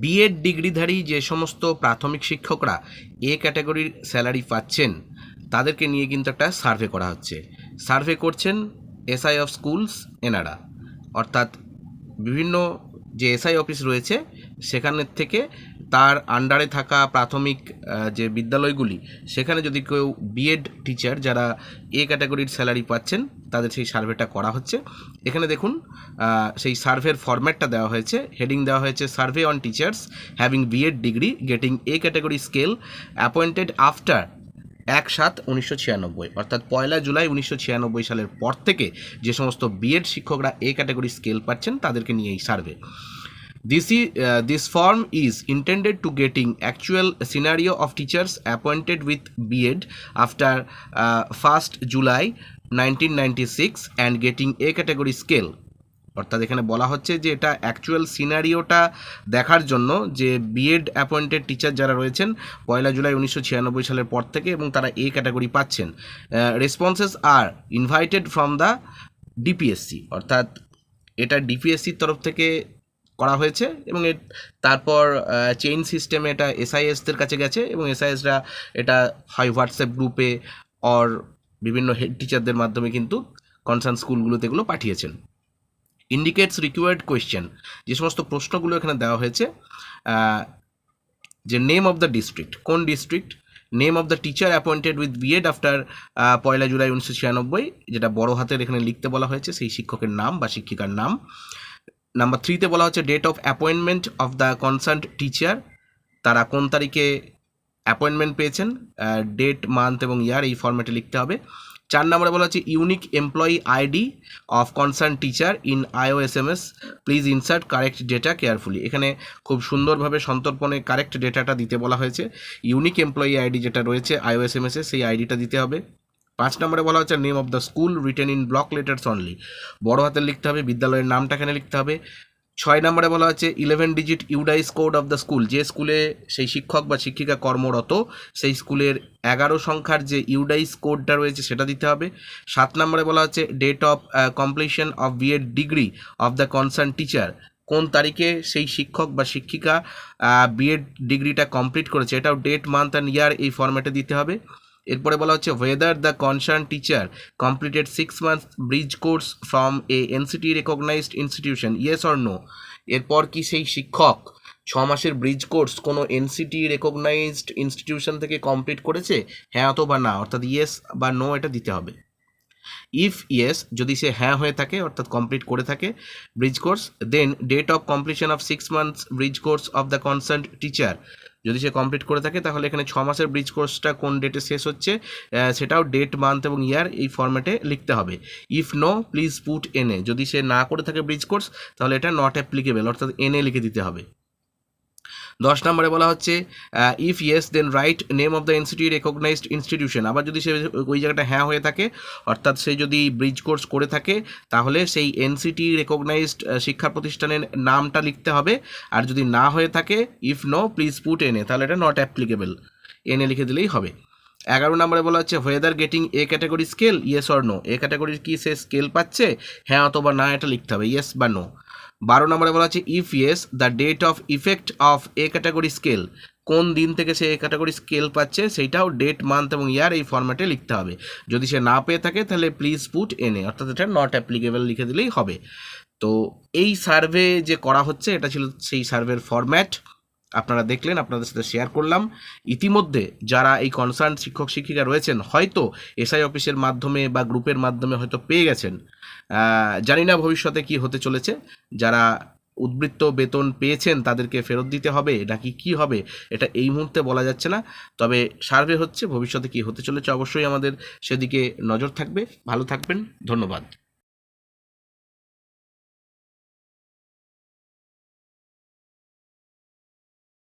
B Ed ডিগ্রিধারী যে সমস্ত প্রাথমিক শিক্ষকরা এ ক্যাটাগরির স্যালারি পাচ্ছেন তাদেরকে নিয়ে কিন্তু একটা সার্ভে করা হচ্ছে। সার্ভে করছেন এসআই অফ স্কুলস এনারা, অর্থাৎ বিভিন্ন যে এসআই অফিস রয়েছে সেখানের থেকে তার আন্ডারে থাকা প্রাথমিক যে বিদ্যালয়গুলি, সেখানে যদি কেউ বিএড টিচার যারা এ ক্যাটাগরির স্যালারি পাচ্ছেন তাদের সেই সার্ভেটা করা হচ্ছে। এখানে দেখুন সেই সার্ভের ফরম্যাটটা দেওয়া হয়েছে, হেডিং দেওয়া হয়েছে survey on teachers having B Ed degree getting A category scale appointed after 1/7/1996, অর্থাৎ 1 জুলাই 1996 সালের পর থেকে যে সমস্ত বিএড শিক্ষকরা এ ক্যাটাগরি স্কেল পাচ্ছেন তাদেরকে নিয়ে এই survey. This form is intended to getting actual scenario of teachers appointed with B.Ed after 1st July 1996 and getting A category scale। অর্থাৎ এখানে বলা হচ্ছে যে এটা অ্যাকচুয়াল সিনারিওটা দেখার জন্য যে বিএড অ্যাপয়েন্টেড টিচার যারা রয়েছেন 1 জুলাই 1996 সালের পর থেকে এবং তারা এ ক্যাটাগরি পাচ্ছেন। Responses are invited from the DPSC, অর্থাৎ এটা ডিপিএসসির তরফ থেকে করা হয়েছে এবং তারপর চেইন সিস্টেমে এটা এসআইএসদের কাছে গেছে এবং এসআইএসরা এটা হয় হোয়াটসঅ্যাপ গ্রুপে অর বিভিন্ন হেড টিচারদের মাধ্যমে কিন্তু কনসার্ন স্কুলগুলোতে এগুলো পাঠিয়েছেন। ইন্ডিকেটস রিকোয়ার্ড কোয়েশ্চেন, যে সমস্ত প্রশ্নগুলো এখানে দেওয়া হয়েছে, যে নেম অফ দ্য ডিস্ট্রিক্ট, কোন district, name of the teacher appointed with B Ed after 1 July 1996, যেটা বড় হাতের এখানে লিখতে বলা হয়েছে সেই শিক্ষকের নাম বা শিক্ষিকার নাম। নাম্বার 3-তে বলা হচ্ছে date of appointment of the concerned teacher, তারা কোন তারিখে অ্যাপয়েন্টমেন্ট পেয়েছেন, ডেট, মান্থ এবং ইয়ার এই ফরম্যাটে লিখতে হবে। 4 নম্বরে বলা হচ্ছে unique employee ID of concern teacher in iOSMS, please insert correct data carefully. এখানে খুব সুন্দরভাবে সন্তর্পণে কারেক্ট ডেটাটা দিতে বলা হয়েছে। ইউনিক এমপ্লয়ি আইডি যেটা রয়েছে iOSMS এ সেই আইডিটা দিতে হবে। 5 নম্বরে বলা হচ্ছে name of the school written in block letters only, বড় হাতের লিখতে হবে, বিদ্যালয়ের নামটা এখানে লিখতে হবে। 6 নম্বরে বলা হচ্ছে 11 digit UDISE code of the school, যে স্কুলে সেই শিক্ষক বা শিক্ষিকা কর্মরত সেই স্কুলের 11 সংখ্যার যে ইউডাইস কোডটা রয়েছে সেটা দিতে হবে। 7 নম্বরে বলা হচ্ছে date of completion of B Ed degree of the concern teacher, কোন তারিখে সেই শিক্ষক বা শিক্ষিকা বিএড ডিগ্রিটা কমপ্লিট করেছে, এটাও ডেট, মান্থ অ্যান্ড ইয়ার এই ফরম্যাটে দিতে হবে। এরপরে বলা হচ্ছে whether the concern teacher completed 6 months bridge course from a NCT recognised institution, yes or no, এরপর কি সেই শিক্ষক 6 মাসের ব্রিজ কোর্স কোনো এনসিটি রেকগনাইজড ইনস্টিটিউশন থেকে কমপ্লিট করেছে, হ্যাঁ অথবা না, অর্থাৎ ইয়েস বা নো এটা দিতে হবে। ইফ ইয়েস, যদি সে হ্যাঁ হয়ে থাকে অর্থাৎ কমপ্লিট করে থাকে bridge course, then date of completion of 6 months bridge course of the concern teacher, যদি সে কমপ্লিট করে থাকে তাহলে এখানে 6 মাসের ব্রিজ কোর্সটা কোন ডেটে শেষ হচ্ছে সেটাও ডেট, মান্থ এবং ইয়ার এই ফরম্যাটে লিখতে হবে। If no please put NA, যদি সে না করে থাকে ব্রিজ কোর্স তাহলে এটা নট অ্যাপ্লিকেবল, অর্থাৎ এনএ লিখে দিতে হবে। 10 নম্বরে বলা হচ্ছে if yes then write name of the NCT recognised institution, আবার যদি সে ওই জায়গাটা হ্যাঁ হয়ে থাকে অর্থাৎ সে যদি ব্রিজ কোর্স করে থাকে তাহলে সেই এনসিটি রেকগনাইজড শিক্ষা প্রতিষ্ঠানের নামটা লিখতে হবে, আর যদি না হয়ে থাকে if no please put NA, তাহলে এটা নট অ্যাপ্লিকেবল, এনএ লিখে দিলেই হবে। 11 নম্বরে বলা হচ্ছে whether getting A category scale, yes or no, A ক্যাটাগরির কি সে স্কেল পাচ্ছে, হ্যাঁ অথবা না এটা লিখতে হবে, ইয়েস বা নো। 12 নম্বরে বলা হচ্ছে if yes the date of effect of A category scale, কোন দিন থেকে সে এ ক্যাটাগরি স্কেল পাচ্ছে সেইটাও ডেট, মান্থ এবং ইয়ার এই ফরম্যাটে লিখতে হবে। যদি সে না পেয়ে থাকে তাহলে প্লিজ পুট এনএ, অর্থাৎ এটা নট অ্যাপ্লিকেবল লিখে দিলেই হবে। তো এই সার্ভে যে করা হচ্ছে এটা ছিল সেই সার্ভের ফরম্যাট, আপনারা দেখলেন, আপনাদের সাথে শেয়ার করলাম। ইতিমধ্যে যারা এই কনসার্ন শিক্ষক শিক্ষিকা রয়েছেন হয়তো এসআই অফিসের মাধ্যমে বা গ্রুপের মাধ্যমে হয়তো পেয়ে গেছেন, জানি না ভবিষ্যতে কি হতে চলেছে, যারা উদ্বৃত্ত বেতন পেয়েছেন তাদেরকে ফেরত দিতে হবে নাকি কি হবে এটা এই মুহূর্তে বলা যাচ্ছে না, তবে সার্ভে হচ্ছে, ভবিষ্যতে কি হতে চলেছে অবশ্যই আমাদের সেদিকে নজর থাকবে। ভালো থাকবেন, ধন্যবাদ।